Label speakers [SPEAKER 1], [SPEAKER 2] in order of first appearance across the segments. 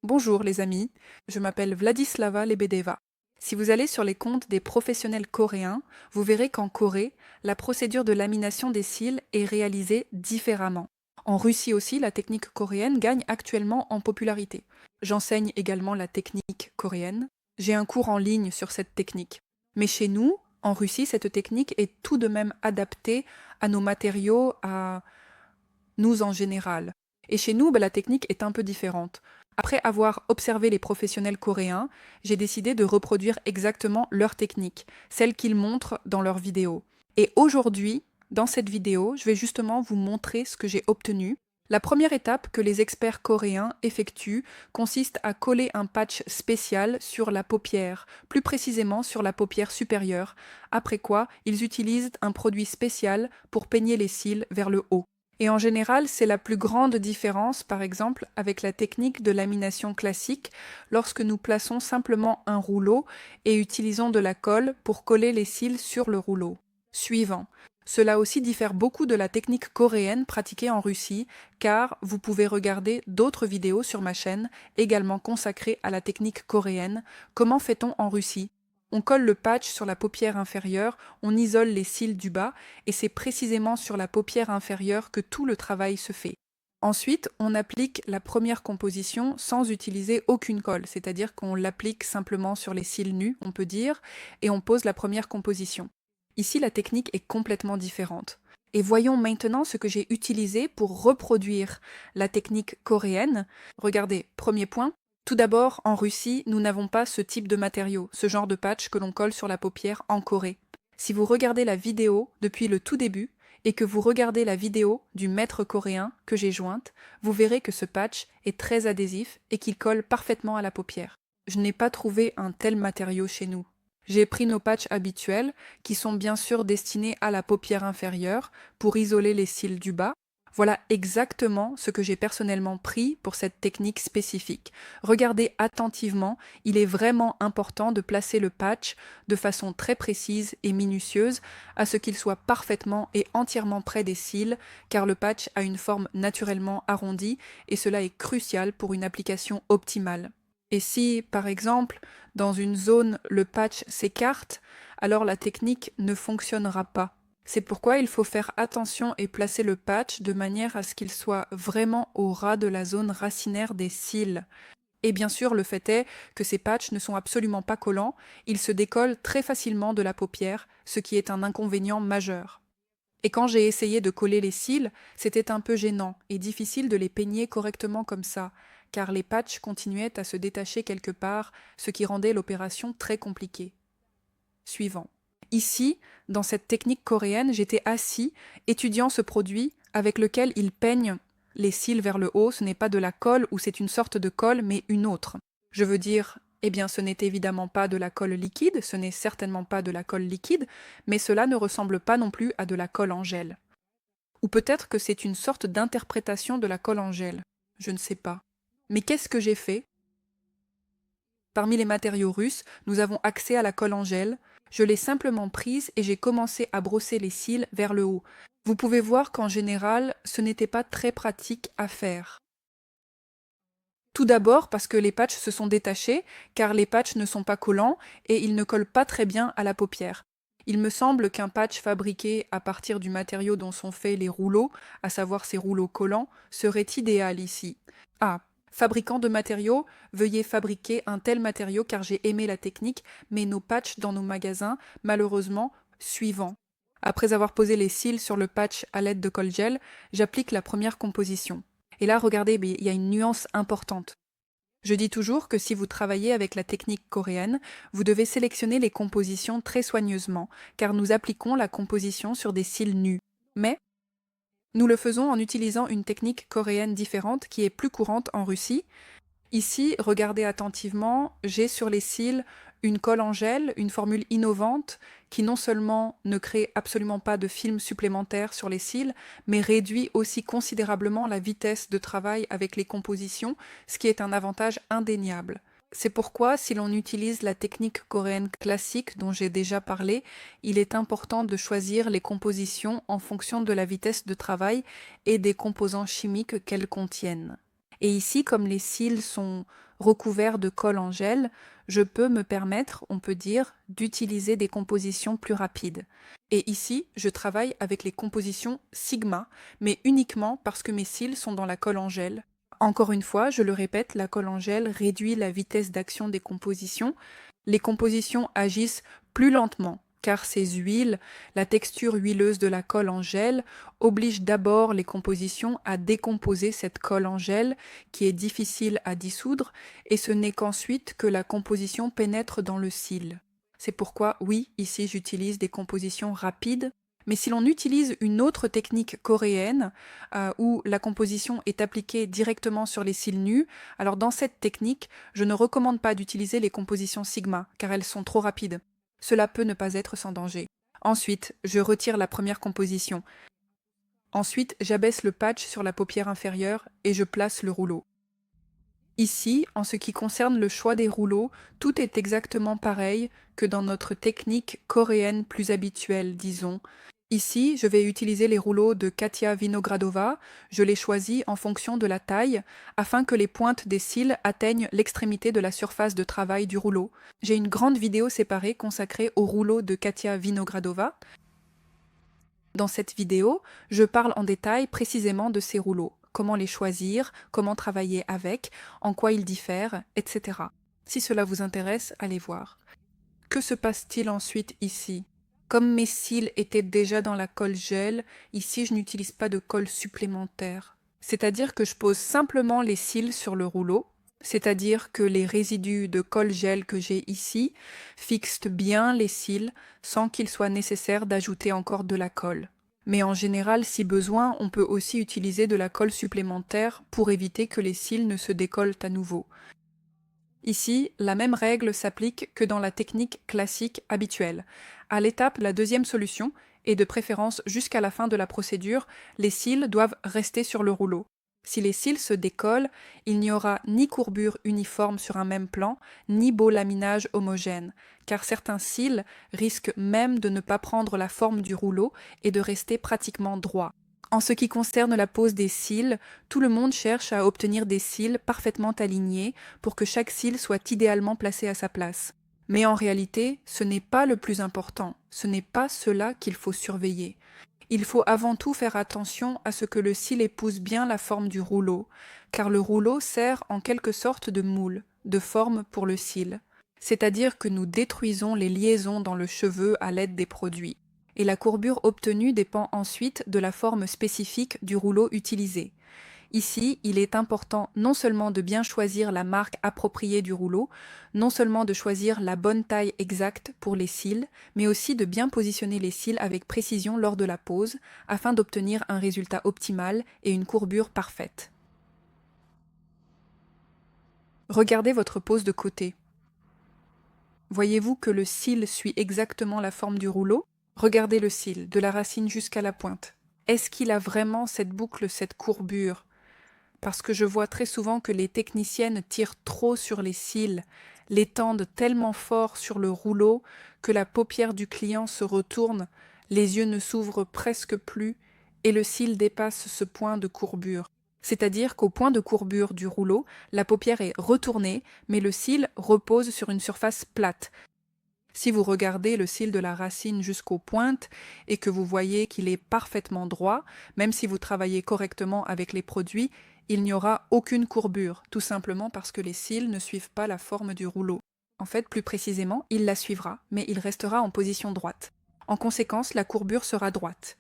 [SPEAKER 1] Bonjour les amis, je m'appelle Vladislava Lebedeva. Si vous allez sur les comptes des professionnels coréens, vous verrez qu'en Corée, la procédure de lamination des cils est réalisée différemment. En Russie aussi, la technique coréenne gagne actuellement en popularité. J'enseigne également la technique coréenne. J'ai un cours en ligne sur cette technique. Mais chez nous, en Russie, cette technique est tout de même adaptée à nos matériaux, à nous en général. Et chez nous, la technique est un peu différente. Après avoir observé les professionnels coréens, j'ai décidé de reproduire exactement leur technique, celle qu'ils montrent dans leurs vidéos. Et aujourd'hui, dans cette vidéo, je vais justement vous montrer ce que j'ai obtenu. La première étape que les experts coréens effectuent consiste à coller un patch spécial sur la paupière, plus précisément sur la paupière supérieure, après quoi ils utilisent un produit spécial pour peigner les cils vers le haut. Et en général, c'est la plus grande différence, par exemple, avec la technique de lamination classique, lorsque nous plaçons simplement un rouleau et utilisons de la colle pour coller les cils sur le rouleau. Suivant. Cela aussi diffère beaucoup de la technique coréenne pratiquée en Russie, car vous pouvez regarder d'autres vidéos sur ma chaîne, également consacrées à la technique coréenne. Comment fait-on en Russie? On colle le patch sur la paupière inférieure, on isole les cils du bas, et c'est précisément sur la paupière inférieure que tout le travail se fait. Ensuite, on applique la première composition sans utiliser aucune colle, c'est-à-dire qu'on l'applique simplement sur les cils nus, on peut dire, et on pose la première composition. Ici, la technique est complètement différente. Et voyons maintenant ce que j'ai utilisé pour reproduire la technique coréenne. Regardez, premier point. Tout d'abord, en Russie, nous n'avons pas ce type de matériau, ce genre de patch que l'on colle sur la paupière en Corée. Si vous regardez la vidéo depuis le tout début et que vous regardez la vidéo du maître coréen que j'ai jointe, vous verrez que ce patch est très adhésif et qu'il colle parfaitement à la paupière. Je n'ai pas trouvé un tel matériau chez nous. J'ai pris nos patchs habituels, qui sont bien sûr destinés à la paupière inférieure, pour isoler les cils du bas. Voilà exactement ce que j'ai personnellement pris pour cette technique spécifique. Regardez attentivement, il est vraiment important de placer le patch de façon très précise et minutieuse, à ce qu'il soit parfaitement et entièrement près des cils, car le patch a une forme naturellement arrondie, et cela est crucial pour une application optimale. Et si, par exemple, dans une zone le patch s'écarte, alors la technique ne fonctionnera pas. C'est pourquoi il faut faire attention et placer le patch de manière à ce qu'il soit vraiment au ras de la zone racinaire des cils. Et bien sûr, le fait est que ces patchs ne sont absolument pas collants, ils se décollent très facilement de la paupière, ce qui est un inconvénient majeur. Et quand j'ai essayé de coller les cils, c'était un peu gênant et difficile de les peigner correctement comme ça, car les patchs continuaient à se détacher quelque part, ce qui rendait l'opération très compliquée. Suivant. Ici, dans cette technique coréenne, j'étais assis, étudiant ce produit avec lequel ils peignent les cils vers le haut. Ce n'est pas de la colle ou c'est une sorte de colle, mais une autre. Je veux dire, eh bien, ce n'est évidemment pas de la colle liquide, ce n'est certainement pas de la colle liquide, mais cela ne ressemble pas non plus à de la colle en gel. Ou peut-être que c'est une sorte d'interprétation de la colle en gel. Je ne sais pas. Mais qu'est-ce que j'ai fait? Parmi les matériaux russes, nous avons accès à la colle en gel. Je l'ai simplement prise et j'ai commencé à brosser les cils vers le haut. Vous pouvez voir qu'en général, ce n'était pas très pratique à faire. Tout d'abord parce que les patchs se sont détachés, car les patchs ne sont pas collants et ils ne collent pas très bien à la paupière. Il me semble qu'un patch fabriqué à partir du matériau dont sont faits les rouleaux, à savoir ces rouleaux collants, serait idéal ici. Ah, fabricant de matériaux, veuillez fabriquer un tel matériau car j'ai aimé la technique, mais nos patchs dans nos magasins, malheureusement, suivants. Après avoir posé les cils sur le patch à l'aide de colle gel, j'applique la première composition. Et là, regardez, il y a une nuance importante. Je dis toujours que si vous travaillez avec la technique coréenne, vous devez sélectionner les compositions très soigneusement, car nous appliquons la composition sur des cils nus. Mais nous le faisons en utilisant une technique coréenne différente qui est plus courante en Russie. Ici, regardez attentivement, j'ai sur les cils une colle en gel, une formule innovante qui non seulement ne crée absolument pas de film supplémentaire sur les cils, mais réduit aussi considérablement la vitesse de travail avec les compositions, ce qui est un avantage indéniable. C'est pourquoi, si l'on utilise la technique coréenne classique dont j'ai déjà parlé, il est important de choisir les compositions en fonction de la vitesse de travail et des composants chimiques qu'elles contiennent. Et ici, comme les cils sont recouverts de colle en gel, je peux me permettre, on peut dire, d'utiliser des compositions plus rapides. Et ici, je travaille avec les compositions Sigma, mais uniquement parce que mes cils sont dans la colle en gel. Encore une fois, je le répète, la colle en gel réduit la vitesse d'action des compositions. Les compositions agissent plus lentement, car ces huiles, la texture huileuse de la colle en gel, oblige d'abord les compositions à décomposer cette colle en gel qui est difficile à dissoudre, et ce n'est qu'ensuite que la composition pénètre dans le cil. C'est pourquoi, oui, ici j'utilise des compositions rapides, mais si l'on utilise une autre technique coréenne où la composition est appliquée directement sur les cils nus, alors dans cette technique, je ne recommande pas d'utiliser les compositions Sigma car elles sont trop rapides. Cela peut ne pas être sans danger. Ensuite, je retire la première composition. Ensuite, j'abaisse le patch sur la paupière inférieure et je place le rouleau. Ici, en ce qui concerne le choix des rouleaux, tout est exactement pareil que dans notre technique coréenne plus habituelle, disons. Ici, je vais utiliser les rouleaux de Katia Vinogradova. Je les choisis en fonction de la taille, afin que les pointes des cils atteignent l'extrémité de la surface de travail du rouleau. J'ai une grande vidéo séparée consacrée aux rouleaux de Katia Vinogradova. Dans cette vidéo, je parle en détail précisément de ces rouleaux, comment les choisir, comment travailler avec, en quoi ils diffèrent, etc. Si cela vous intéresse, allez voir. Que se passe-t-il ensuite ici? Comme mes cils étaient déjà dans la colle gel, ici je n'utilise pas de colle supplémentaire. C'est-à-dire que je pose simplement les cils sur le rouleau, c'est-à-dire que les résidus de colle gel que j'ai ici fixent bien les cils sans qu'il soit nécessaire d'ajouter encore de la colle. Mais en général, si besoin, on peut aussi utiliser de la colle supplémentaire pour éviter que les cils ne se décollent à nouveau. Ici, la même règle s'applique que dans la technique classique habituelle. À l'étape, la deuxième solution, et de préférence jusqu'à la fin de la procédure, les cils doivent rester sur le rouleau. Si les cils se décollent, il n'y aura ni courbure uniforme sur un même plan, ni beau laminage homogène, car certains cils risquent même de ne pas prendre la forme du rouleau et de rester pratiquement droits. En ce qui concerne la pose des cils, tout le monde cherche à obtenir des cils parfaitement alignés pour que chaque cil soit idéalement placé à sa place. Mais en réalité, ce n'est pas le plus important, ce n'est pas cela qu'il faut surveiller. Il faut avant tout faire attention à ce que le cil épouse bien la forme du rouleau, car le rouleau sert en quelque sorte de moule, de forme pour le cil. C'est-à-dire que nous détruisons les liaisons dans le cheveu à l'aide des produits. Et la courbure obtenue dépend ensuite de la forme spécifique du rouleau utilisé. Ici, il est important non seulement de bien choisir la marque appropriée du rouleau, non seulement de choisir la bonne taille exacte pour les cils, mais aussi de bien positionner les cils avec précision lors de la pose, afin d'obtenir un résultat optimal et une courbure parfaite. Regardez votre pose de côté. Voyez-vous que le cil suit exactement la forme du rouleau? Regardez le cil, de la racine jusqu'à la pointe. Est-ce qu'il a vraiment cette boucle, cette courbure? Parce que je vois très souvent que les techniciennes tirent trop sur les cils, les tendent tellement fort sur le rouleau que la paupière du client se retourne, les yeux ne s'ouvrent presque plus et le cil dépasse ce point de courbure. C'est-à-dire qu'au point de courbure du rouleau, la paupière est retournée, mais le cil repose sur une surface plate. Si vous regardez le cil de la racine jusqu'aux pointes et que vous voyez qu'il est parfaitement droit, même si vous travaillez correctement avec les produits, il n'y aura aucune courbure, tout simplement parce que les cils ne suivent pas la forme du rouleau. En fait, plus précisément, il la suivra, mais il restera en position droite. En conséquence, la courbure sera droite.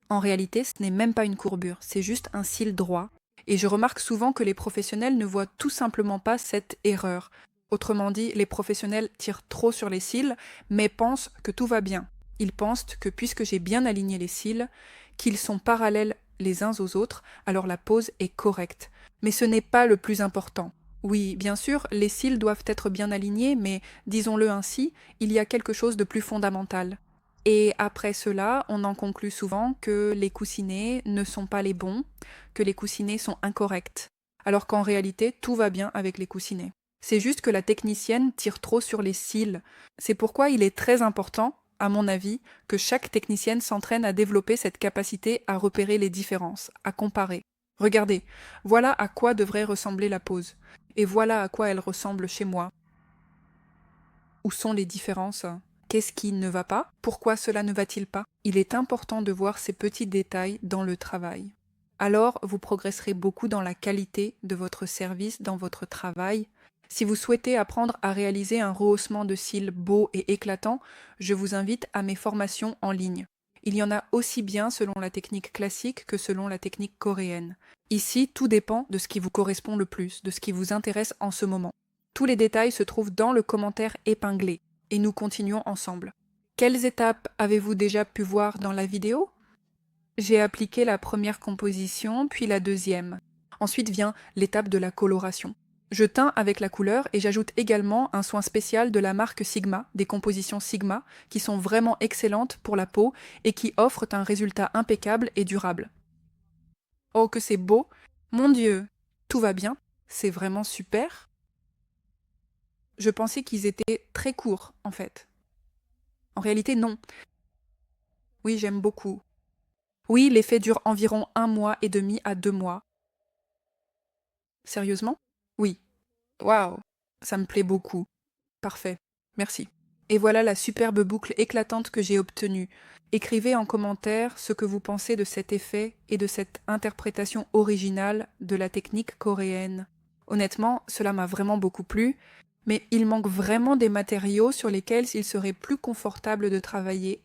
[SPEAKER 1] En réalité, ce n'est même pas une courbure, c'est juste un cil droit. Et je remarque souvent que les professionnels ne voient tout simplement pas cette erreur. Autrement dit, les professionnels tirent trop sur les cils, mais pensent que tout va bien. Ils pensent que puisque j'ai bien aligné les cils, qu'ils sont parallèles les uns aux autres, alors la pose est correcte. Mais ce n'est pas le plus important. Oui, bien sûr, les cils doivent être bien alignés, mais disons-le ainsi, il y a quelque chose de plus fondamental. Et après cela, on en conclut souvent que les coussinets ne sont pas les bons, que les coussinets sont incorrects, alors qu'en réalité, tout va bien avec les coussinets. C'est juste que la technicienne tire trop sur les cils. C'est pourquoi il est très important, à mon avis, que chaque technicienne s'entraîne à développer cette capacité à repérer les différences, à comparer. Regardez, voilà à quoi devrait ressembler la pose. Et voilà à quoi elle ressemble chez moi. Où sont les différences? Qu'est-ce qui ne va pas? Pourquoi cela ne va-t-il pas? Il est important de voir ces petits détails dans le travail. Alors, vous progresserez beaucoup dans la qualité de votre service, dans votre travail. Si vous souhaitez apprendre à réaliser un rehaussement de cils beau et éclatant, je vous invite à mes formations en ligne. Il y en a aussi bien selon la technique classique que selon la technique coréenne. Ici, tout dépend de ce qui vous correspond le plus, de ce qui vous intéresse en ce moment. Tous les détails se trouvent dans le commentaire épinglé, et nous continuons ensemble. Quelles étapes avez-vous déjà pu voir dans la vidéo? J'ai appliqué la première composition, puis la deuxième. Ensuite vient l'étape de la coloration. Je teins avec la couleur et j'ajoute également un soin spécial de la marque Sigma, des compositions Sigma, qui sont vraiment excellentes pour la peau et qui offrent un résultat impeccable et durable. Oh, que c'est beau! Mon Dieu! Tout va bien? C'est vraiment super! Je pensais qu'ils étaient très courts, en fait. En réalité, non. Oui, j'aime beaucoup. Oui, l'effet dure environ 1 mois et demi à 2 mois. Sérieusement? Oui. Waouh! Ça me plaît beaucoup. Parfait. Merci. Et voilà la superbe boucle éclatante que j'ai obtenue. Écrivez en commentaire ce que vous pensez de cet effet et de cette interprétation originale de la technique coréenne. Honnêtement, cela m'a vraiment beaucoup plu, mais il manque vraiment des matériaux sur lesquels il serait plus confortable de travailler.